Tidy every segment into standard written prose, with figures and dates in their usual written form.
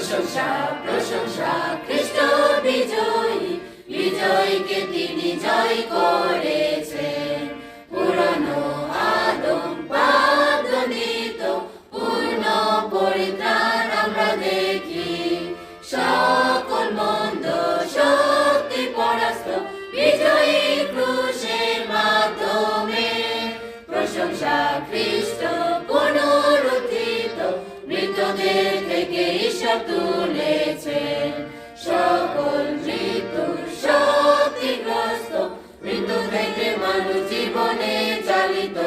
প্রশংসা প্রশংসা খ্রিস্ট বিজয়ী, বিজয়ীকে তিনি জয় করেছেন। পুরানো আদম পাদনিত পূর্ণ পরিত্রাণ আমরা দেখি, সকল মন্দ শক্তি পরাস্ত বিজয়ী ক্রুশের মাধ্যমে। প্রশংসা খ্রিস্ট পুনরুত্থিত, মৃতদের থেকে ঈশ্বর তুলেছেন। সকল মৃত্যু শক্তিগ্রস্ত, মৃত্যু থেকে মানুষ জীবনে চালিত।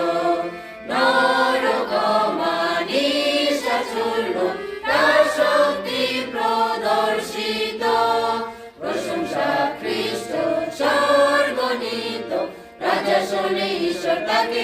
নরকমানিশা ছুড়ল, তার শক্তি প্রদর্শিত। প্রশংসা খ্রিস্ট স্বর্গনীত, রাজা শোনে ঈশ্বর তাকে